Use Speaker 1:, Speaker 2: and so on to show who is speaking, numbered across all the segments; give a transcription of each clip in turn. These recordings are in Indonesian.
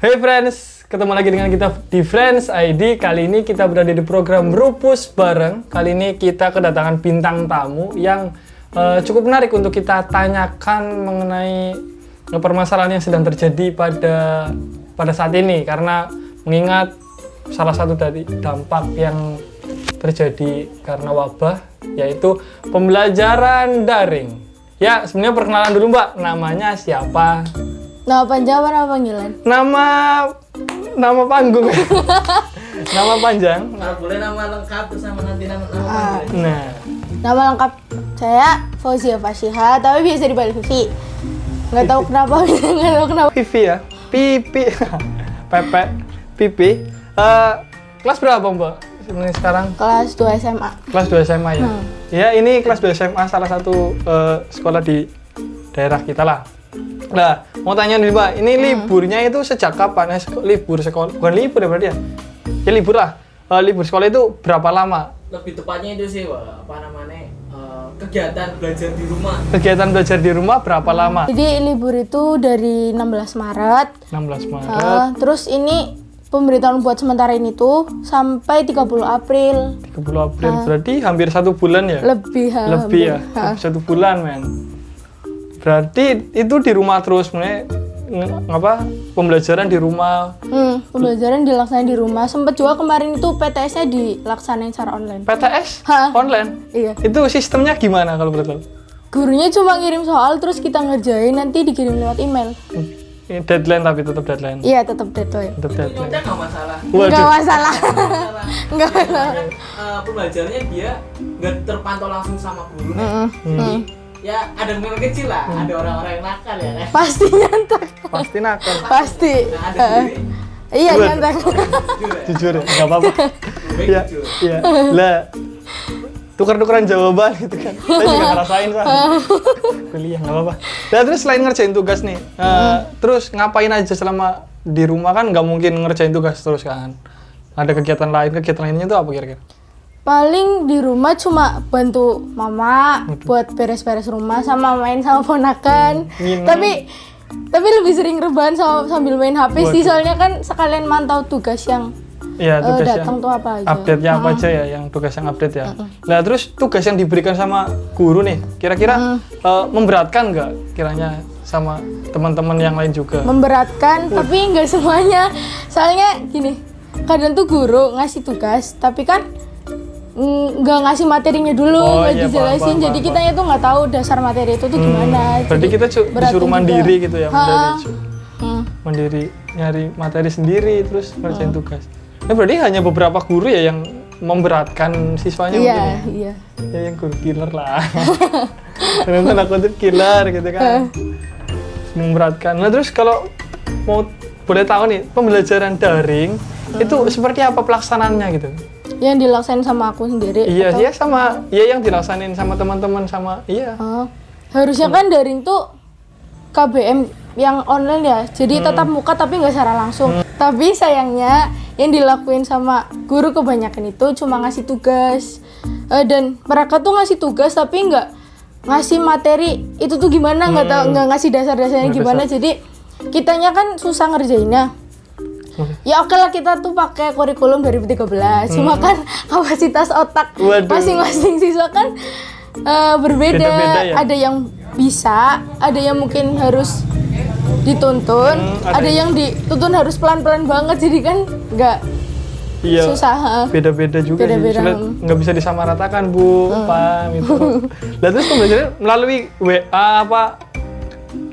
Speaker 1: Hey friends, ketemu lagi dengan kita di Friends ID. Kali ini kita berada di program Rupus Bareng. Kali ini kita kedatangan bintang tamu yang cukup menarik untuk kita tanyakan mengenai permasalahan yang sedang terjadi pada saat ini. Karena mengingat salah satu dari dampak yang terjadi karena wabah, yaitu pembelajaran daring. Ya, sebenarnya perkenalan dulu Mbak, namanya siapa?
Speaker 2: Nama panjang apa nama panggilan?
Speaker 1: Nama panggung. Nama panjang.
Speaker 3: Nah, boleh nama lengkap terus sama nanti nama panggilan.
Speaker 1: Nah,
Speaker 2: Nama lengkap saya Fauzia Fashiha, tapi biasa dipanggil Vivi. Nggak tahu kenapa, nggak tahu kenapa.
Speaker 1: Vivi ya. Pipi. Pepe. Pipi. Kelas berapa Mbak? Ini sekarang
Speaker 2: Kelas 2 SMA.
Speaker 1: kelas 2 SMA ya. Ya, ini kelas 2 SMA salah satu sekolah di daerah kita lah. Nah, mau tanya nih Mbak, ini liburnya itu sejak kapan? Libur sekolah, bukan libur ya berarti ya? Ya libur lah. Libur sekolah itu berapa lama?
Speaker 3: Lebih tepatnya itu sih, apa namanya, kegiatan belajar di rumah.
Speaker 1: Kegiatan belajar di rumah berapa lama?
Speaker 2: Jadi libur itu dari 16 Maret.
Speaker 1: 16 Maret,
Speaker 2: Terus ini pemberitahuan buat sementara ini tuh sampai 30 April.
Speaker 1: 30 April, berarti hampir 1 bulan ya?
Speaker 2: Lebih ya.
Speaker 1: Lebih ya, hampir 1 bulan men. Berarti itu di rumah terus, pembelajaran di rumah.
Speaker 2: Pembelajaran dilaksanain di rumah. Sempet juga kemarin itu PTS-nya dilaksanain secara online.
Speaker 1: PTS?
Speaker 2: Hah.
Speaker 1: Online?
Speaker 2: Iya.
Speaker 1: Itu sistemnya gimana kalau boleh tahu?
Speaker 2: Gurunya cuma ngirim soal terus kita ngerjain, nanti dikirim lewat email.
Speaker 1: Deadline tapi tetap deadline.
Speaker 2: Iya, tetap deadline.
Speaker 1: Tetap deadline.
Speaker 3: Nyontek nggak masalah.
Speaker 2: Nggak masalah.
Speaker 3: Masalah.
Speaker 2: Nggak masalah.
Speaker 3: Pembelajarannya dia nggak terpantau langsung sama guru nih. Jadi ya ada memang kecil lah, ada orang-orang yang nakal ya kan.
Speaker 2: Pasti nyantek.
Speaker 1: Pasti nakal.
Speaker 2: Pasti.
Speaker 3: Nah, ada sendiri.
Speaker 2: Iya,
Speaker 1: Buat.
Speaker 2: nyantek.
Speaker 3: Jujur ya.
Speaker 1: Jujur ya, nggak apa-apa.
Speaker 3: Baik
Speaker 1: Iya,
Speaker 3: jujur.
Speaker 1: iya. Lah, tukar-tukaran jawaban gitu kan. Saya juga ngerasain soalnya. Kuliah, nggak apa-apa. Nah, terus selain ngerjain tugas nih, terus ngapain aja selama di rumah kan nggak mungkin ngerjain tugas terus kan. Ada kegiatan lainnya itu apa kira-kira?
Speaker 2: Paling di rumah cuma bantu mama buat beres-beres rumah sama main sama ponakan.
Speaker 1: Nginep.
Speaker 2: Tapi lebih sering rebahan sambil main HP sih,
Speaker 1: Waduh.
Speaker 2: soalnya kan sekalian mantau tugas yang
Speaker 1: Iya, tugas yang
Speaker 2: datang tuh apa aja.
Speaker 1: update-nya apa aja ya, yang tugas yang update ya. Nah, terus tugas yang diberikan sama guru nih, kira-kira memberatkan nggak kiranya sama teman-teman yang lain juga?
Speaker 2: Memberatkan, tapi nggak semuanya. Soalnya gini, kadang tuh guru ngasih tugas, tapi kan nggak ngasih materinya dulu,
Speaker 1: Oh,
Speaker 2: nggak
Speaker 1: iya,
Speaker 2: dijelasin.
Speaker 1: paham,
Speaker 2: Jadi
Speaker 1: paham.
Speaker 2: kitanya tuh nggak tahu dasar materi itu tuh gimana.
Speaker 1: Berarti
Speaker 2: Jadi
Speaker 1: kita
Speaker 2: berat
Speaker 1: disuruh
Speaker 2: juga.
Speaker 1: mandiri gitu ya,
Speaker 2: Ha.
Speaker 1: mandiri nyari materi sendiri terus ngerjain tugas. Nah, berarti hanya beberapa guru ya yang memberatkan siswanya
Speaker 2: Iya,
Speaker 1: mungkin ya?
Speaker 2: iya.
Speaker 1: Ya yang guru killer lah. Ternyata aku tuh killer gitu kan. Memberatkan. Nah, terus kalau mau boleh tahu nih, pembelajaran daring itu seperti apa pelaksanaannya gitu?
Speaker 2: Yang dilaksanain sama aku sendiri.
Speaker 1: Iya,
Speaker 2: atau-
Speaker 1: iya sama, iya yang dilaksanain sama teman-teman sama, iya.
Speaker 2: Oh, harusnya kan daring tuh KBM yang online ya, jadi tatap muka tapi nggak secara langsung. Tapi sayangnya yang dilakuin sama guru kebanyakan itu cuma ngasih tugas. Dan mereka tuh ngasih tugas tapi nggak ngasih materi itu tuh gimana, nggak tahu, nggak ngasih dasar-dasarnya
Speaker 1: Nggak
Speaker 2: gimana. Jadi kitanya kan susah ngerjainnya. Ya oke lah, kita tuh pakai kurikulum 2013, cuma kan kapasitas otak
Speaker 1: Waduh.
Speaker 2: masing-masing siswa kan berbeda.
Speaker 1: Beda-beda ya?
Speaker 2: Ada yang bisa, ada yang mungkin harus dituntun, ada yang dituntun harus pelan-pelan banget, jadi kan nggak
Speaker 1: Iya.
Speaker 2: susah.
Speaker 1: Beda-beda juga
Speaker 2: Beda-beda.
Speaker 1: sih. Sulit, nggak bisa disamaratakan Bu, paham itu. Lah terus pembelajaran melalui WA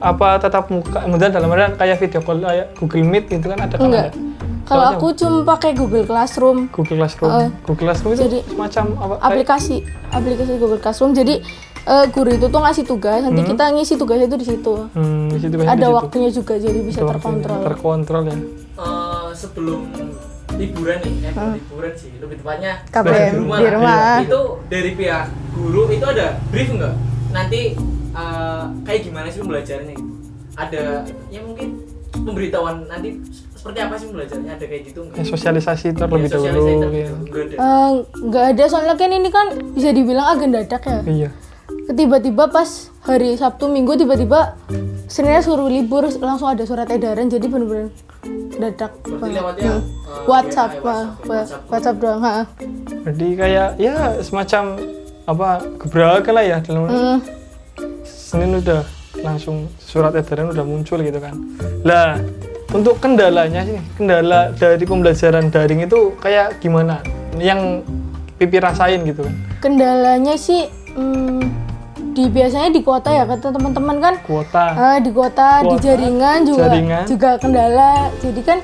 Speaker 1: apa tatap muka, kemudian dalam artian kayak video call kayak Google Meet gitu kan ada kan?
Speaker 2: Enggak.
Speaker 1: Ada?
Speaker 2: Kalau
Speaker 1: Soalnya
Speaker 2: aku cuma pakai Google Classroom,
Speaker 1: Google Classroom. Google Classroom itu
Speaker 2: jadi
Speaker 1: semacam apa?
Speaker 2: aplikasi Google Classroom. Jadi guru itu tuh ngasih tugas, nanti kita ngisi tugasnya itu di situ.
Speaker 1: Di situ kan,
Speaker 2: Ada
Speaker 1: di situ.
Speaker 2: waktunya juga, jadi bisa
Speaker 1: Ada waktunya.
Speaker 2: terkontrol.
Speaker 1: Terkontrol ya.
Speaker 3: Sebelum liburan nih, bukan liburan sih, lebih tepatnya
Speaker 2: KBM
Speaker 3: belajar
Speaker 2: di rumah.
Speaker 3: Itu dari pihak guru itu ada brief nggak? Nanti kayak gimana sih pembelajarannya gitu? Ada ya mungkin pemberitahuan nanti seperti apa sih pembelajarannya, ada kayak gitu nggak?
Speaker 1: Sosialisasi terlebih
Speaker 3: Ya,
Speaker 1: dahulu.
Speaker 3: sosialisasi
Speaker 1: Gitu.
Speaker 3: nggak ada.
Speaker 2: Nggak ada, soalnya kan ini kan bisa dibilang agak dadak ya.
Speaker 1: Iya.
Speaker 2: Tiba-tiba pas hari Sabtu Minggu tiba-tiba Seninnya suruh libur, langsung ada surat edaran, jadi bener-bener dadak
Speaker 3: Berarti
Speaker 2: banget.
Speaker 3: lewatnya
Speaker 2: WhatsApp,
Speaker 3: WhatsApp.
Speaker 2: WhatsApp doang. Ha.
Speaker 1: Jadi kayak ya semacam apa gebrakan lah ya dalam Senin udah langsung surat edaran udah muncul gitu kan. Lah untuk kendalanya sih, kendala dari pembelajaran daring itu kayak gimana? Yang Pipi rasain gitu kan?
Speaker 2: Kendalanya sih biasanya di kota ya, kata teman-teman kan.
Speaker 1: Kuota.
Speaker 2: Di kota, di
Speaker 1: Kuota,
Speaker 2: jaringan juga kendala. Jadi kan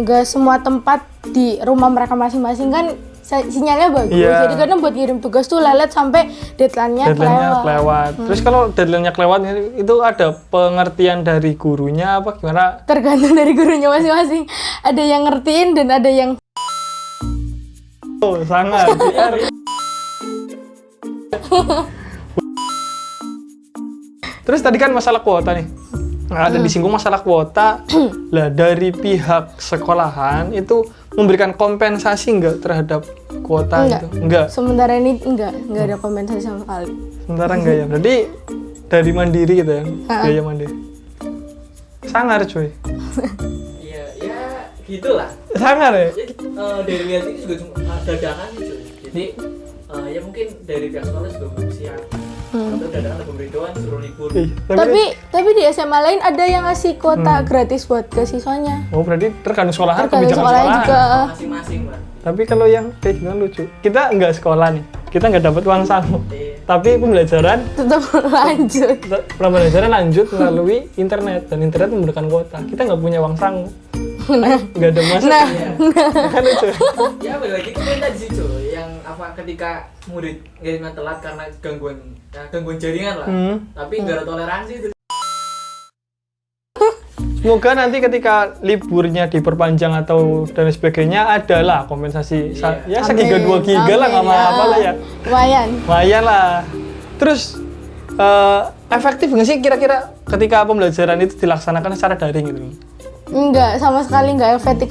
Speaker 2: nggak semua tempat di rumah mereka masing-masing kan sinyalnya bagus.
Speaker 1: Iya.
Speaker 2: Jadi kadang buat ngirim tugas tuh lelet sampai deadline-nya
Speaker 1: kelewat. Terus kalau deadline-nya kelewat itu ada pengertian dari gurunya apa gimana?
Speaker 2: Tergantung dari gurunya masing-masing. Ada yang ngertiin dan ada yang
Speaker 1: Sangat. Terus tadi kan masalah kuota nih. Nah, ada disinggung masalah kuota. Lah dari pihak sekolahan itu memberikan kompensasi nggak terhadap kuota
Speaker 2: Enggak.
Speaker 1: itu? Enggak.
Speaker 2: sementara ini enggak ada kompensasi sama sekali.
Speaker 1: Sementara enggak ya. Berarti dari mandiri gitu ya. Biaya mandiri. Sangar cuy.
Speaker 3: Iya, ya gitulah.
Speaker 1: Sangar ya.
Speaker 3: Ya, dari lihat ini juga cuma dadakan sih cuy. Jadi ya mungkin dari pihak sekolah juga belum siap. Atau dadakan ada pemberitahuan suruh libur.
Speaker 1: Ih,
Speaker 2: Tapi di SMA lain ada yang ngasih kuota gratis buat ke siswanya.
Speaker 1: Oh berarti tergantung sekolahan,
Speaker 2: Tergantung
Speaker 1: kebijakan
Speaker 2: sekolahnya
Speaker 1: sekolahan.
Speaker 2: juga.
Speaker 3: Masing-masing mbak.
Speaker 1: Tapi kalau yang kayak gimana lucu, kita nggak sekolah nih, kita nggak dapat uang saku,
Speaker 3: Iya.
Speaker 1: tapi pembelajaran
Speaker 2: Tetap lanjut.
Speaker 1: pembelajaran lanjut melalui internet dan internet memberikan kuota. Kita nggak punya uang saku, nggak ada masuk.
Speaker 2: Nah,
Speaker 1: Kan lucu.
Speaker 3: Ya balik lagi kan tadi sih cuy, yang apa ketika murid ngirimnya telat karena gangguan jaringan lah. Tapi nggak ada toleransi itu.
Speaker 1: Semoga nanti ketika liburnya diperpanjang atau dan sebagainya adalah kompensasi ya segiga 2 giga lah nggak apa lah ya. Lumayan lah. Terus efektif nggak sih kira-kira ketika pembelajaran itu dilaksanakan secara daring gitu?
Speaker 2: enggak sama sekali enggak efektif.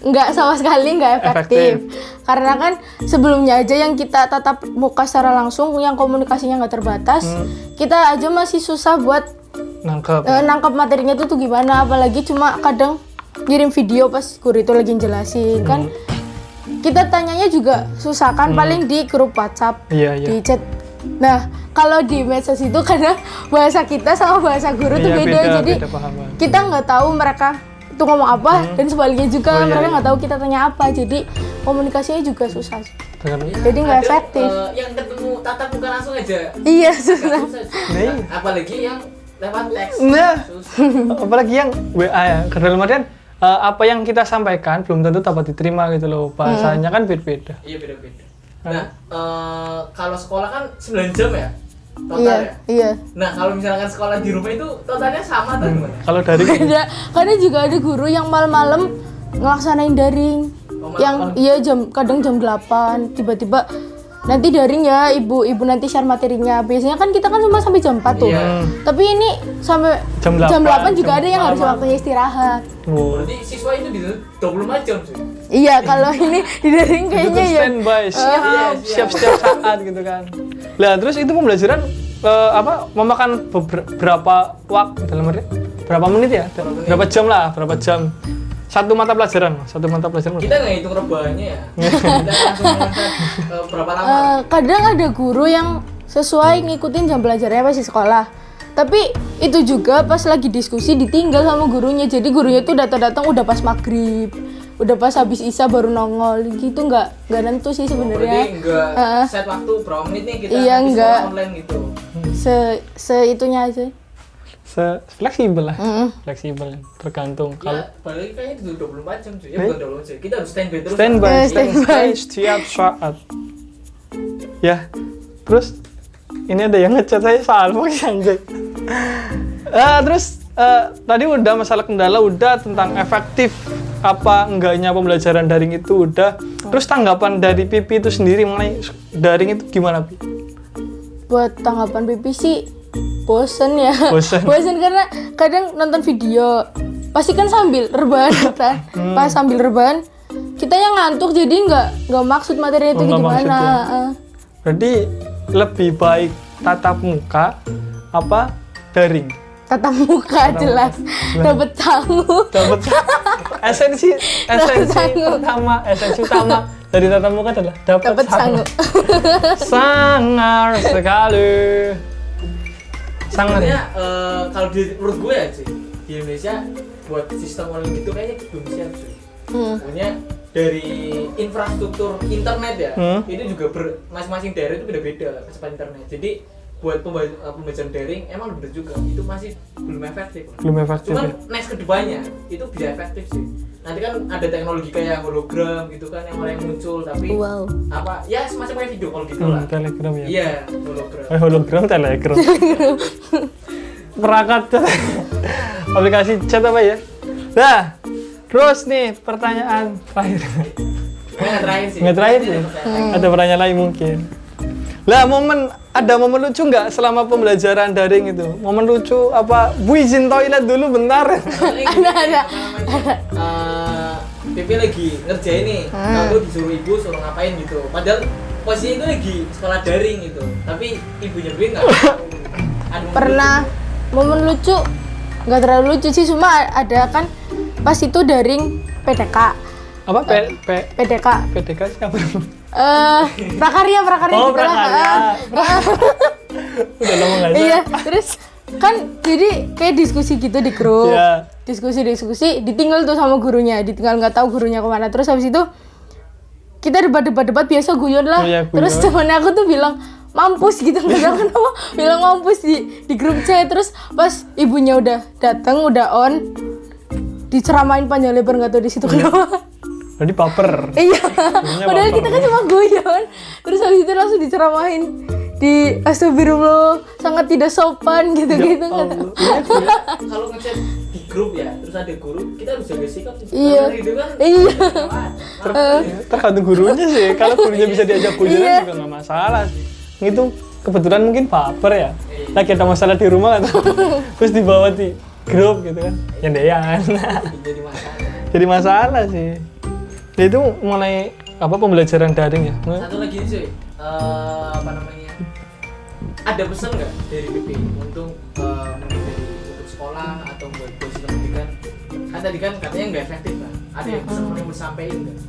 Speaker 2: Enggak sama sekali enggak efektif. Karena kan sebelumnya aja yang kita tatap muka secara langsung yang komunikasinya nggak terbatas, kita aja masih susah buat nangkap materinya tuh gimana, apalagi cuma kadang ngirim video pas guru itu lagi jelasin kan. Kita tanyanya juga susah kan, paling di grup WhatsApp, di chat. Nah, kalau di medsos itu kadang bahasa kita sama bahasa guru tuh beda, jadi kita nggak tahu mereka itu ngomong apa dan sebaliknya juga mereka nggak tahu kita tanya apa, jadi komunikasinya juga susah. Jadi nggak efektif.
Speaker 3: Yang ketemu tatap muka langsung aja.
Speaker 2: Iya, susah.
Speaker 3: Apalagi yang lewat teks.
Speaker 1: Nah, apalagi yang WA ya. Dalam artian apa yang kita sampaikan belum tentu dapat diterima gitu loh. Bahasanya kan beda-beda.
Speaker 3: Iya beda-beda. Nah, kalau sekolah kan 9 jam ya? Total ya?
Speaker 2: Iya.
Speaker 3: Nah, kalau misalkan sekolah di rumah itu totalnya sama atau gimana?
Speaker 1: Kalau dari
Speaker 2: Kadang juga ada guru yang malam-malam ngelaksanain daring. Kadang jam 8 tiba-tiba nanti daring ya ibu nanti share materinya. Biasanya kan kita kan cuma sampai jam 4 tuh. Tapi ini sampai jam 8 juga ada yang harus waktunya istirahat.
Speaker 3: Berarti siswa itu di 24 jam sih.
Speaker 2: Iya, kalau ini di daring kayaknya ya
Speaker 1: standby siap setiap saat gitu kan. Lah terus itu pembelajaran memakan berapa waktu dalam arti berapa menit ya? Berapa jam? Satu mata pelajaran.
Speaker 3: Kita nggak hitung rebahannya ya. Kita langsung melihat berapa lama.
Speaker 2: kadang ada guru yang sesuai ngikutin jam belajarnya pas di sekolah. Tapi itu juga pas lagi diskusi ditinggal sama gurunya. Jadi gurunya tuh datang udah pas maghrib, udah pas habis isya baru nongol gitu, nggak nentu sih sebenarnya.
Speaker 3: Berarti nggak set waktu berapa menit nih kita
Speaker 2: nggak
Speaker 3: online gitu.
Speaker 2: Seitunya aja.
Speaker 1: Fleksibel lah. Fleksibel tergantung kalau
Speaker 3: balik kayaknya itu 24 jam sih. Ya bukan 24 jam. Kita harus standby terus.
Speaker 1: Standby setiap saat. Ya. Terus ini ada yang ngechat saya salvo anjay. Terus tadi udah masalah kendala udah, tentang efektif apa enggaknya pembelajaran daring itu udah. Terus tanggapan dari Pipi itu sendiri mengenai daring itu gimana, Pi?
Speaker 2: Buat tanggapan Pipi sih bosen ya. Bosen karena kadang nonton video pasti kan sambil rebahan kan. Pas sambil rebahan kita yang ngantuk, jadi nggak maksud materi itu gimana.
Speaker 1: Berarti lebih baik tatap muka apa daring?
Speaker 2: tatap muka jelas, dapat sangu.
Speaker 1: Dapat esensi utama dari tatap muka adalah dapat sangu. Sangar sekali. Sangar.
Speaker 3: Sebenarnya kalau menurut gue ya sih di Indonesia buat sistem online gitu kayaknya belum siap sih. Pokoknya dari infrastruktur internet ya, itu juga masing-masing daerah itu beda-beda kecepatan internet. Jadi buat pembelajaran daring emang bener juga itu masih belum efektif. Cuman next kedepannya itu bisa efektif sih. Nanti kan ada teknologi kayak hologram gitu kan yang mulai muncul, tapi apa ya semacam kayak video call gitu lah.
Speaker 1: Telegram ya.
Speaker 3: Iya, hologram.
Speaker 1: Hologram telegram. Perangkat aplikasi chat apa ya? Nah, terus nih pertanyaan terakhir. Nggak terakhir sih. Ada pertanyaan lain mungkin. Lah, ada momen lucu nggak selama pembelajaran daring itu? Momen lucu apa? Bu izin toilet dulu bentar.
Speaker 2: Ada.
Speaker 3: Pipi lagi ngerjain nih, aku disuruh ibu suruh ngapain gitu. Padahal posisinya itu lagi sekolah daring gitu. Tapi ibunya beli nggak?
Speaker 2: Pernah momen lucu, nggak terlalu lucu sih, cuma ada kan pas itu daring PTK.
Speaker 1: Apa?
Speaker 2: PTK.
Speaker 1: PTK siapa?
Speaker 2: Prakarya
Speaker 1: Oh, prakarya. Udah lama nggak sih?
Speaker 2: Iya, terus kan jadi kayak diskusi gitu di grup.
Speaker 1: Iya.
Speaker 2: Diskusi, ditinggal tuh sama gurunya, ditinggal nggak tahu gurunya kemana. Terus habis itu kita debat biasa guyon lah.
Speaker 1: Iya, guyon.
Speaker 2: Terus temen aku tuh bilang mampus gitu, nggak tahu kenapa bilang mampus di grup chat. Terus pas ibunya udah datang, udah on, diceramain panjang lebar nggak tahu di situ kenapa.
Speaker 1: Jadi baper.
Speaker 2: Iya. Padahal kita kan cuma guyon. Terus habis itu langsung diceramain di astagfirullah sangat tidak sopan gitu-gitu.
Speaker 3: Kalau ngechat di grup ya, terus ada guru, kita harus jaga sikap sih.
Speaker 2: Iya. Iya.
Speaker 1: Tergantung gurunya sih. Kalau gurunya bisa diajak guyonan juga nggak masalah sih. Itu kebetulan mungkin baper ya. Lagi ada masalah di rumah atau terus dibawa di grup gitu kan. Yandean. Jadi masalah sih. Itu mulai apa pembelajaran daring ya?
Speaker 3: Satu lagi cuy, apa namanya? Ada pesan nggak dari PP untuk mungkin untuk sekolah atau buat sistem pendidikan? Kan tadi kan katanya nggak efektif kan? Ada yang pesan yang mau sampaikan nggak?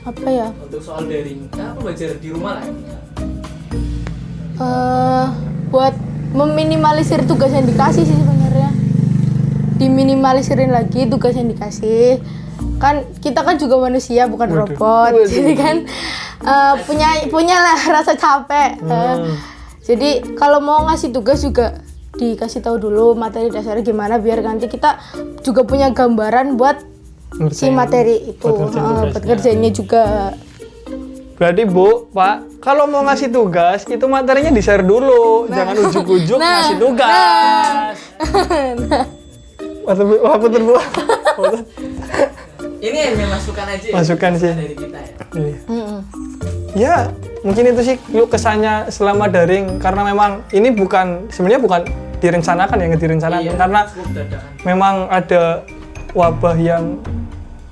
Speaker 2: Apa ya?
Speaker 3: Untuk soal daring, kan pembelajaran di rumah lah ya.
Speaker 2: Buat meminimalisir tugas yang dikasih sih sebenarnya. Diminimaliserin lagi tugas yang dikasih. Kan kita kan juga manusia bukan robot. Jadi kan punya lah rasa capek. Jadi kalau mau ngasih tugas juga dikasih tahu dulu materi dasarnya gimana biar nanti kita juga punya gambaran buat si materi itu, buat kerjanya juga.
Speaker 1: Berarti Bu, Pak, kalau mau ngasih tugas itu materinya di-share dulu, jangan ujuk-ujuk ngasih tugas. Wah, puter Bu.
Speaker 3: Ini hanya masukan aja.
Speaker 1: Masukan sih
Speaker 3: dari kita ya.
Speaker 1: Ya, mungkin itu sih lu kesannya selama daring karena memang ini sebenarnya bukan direncanakan ya, direncanakan karena memang ada wabah yang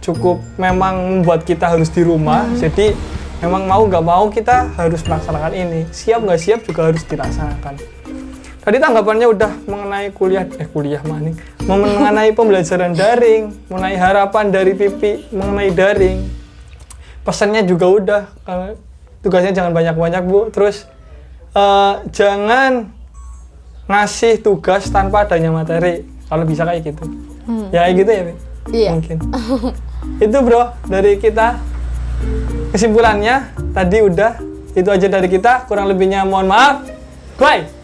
Speaker 1: cukup memang membuat kita harus di rumah. Jadi memang mau nggak mau kita harus melaksanakan ini. Siap nggak siap juga harus dirasakan. Tadi tanggapannya udah mengenai kuliah mana nih? Mengenai pembelajaran daring, mengenai harapan dari Pipi mengenai daring. Pesannya juga udah, tugasnya jangan banyak-banyak Bu. Terus jangan ngasih tugas tanpa adanya materi. Kalau bisa kayak gitu. Ya kayak gitu ya, Pi?
Speaker 2: Iya.
Speaker 1: Mungkin. Itu Bro, dari kita. Kesimpulannya tadi udah, itu aja dari kita. Kurang lebihnya mohon maaf. Bye!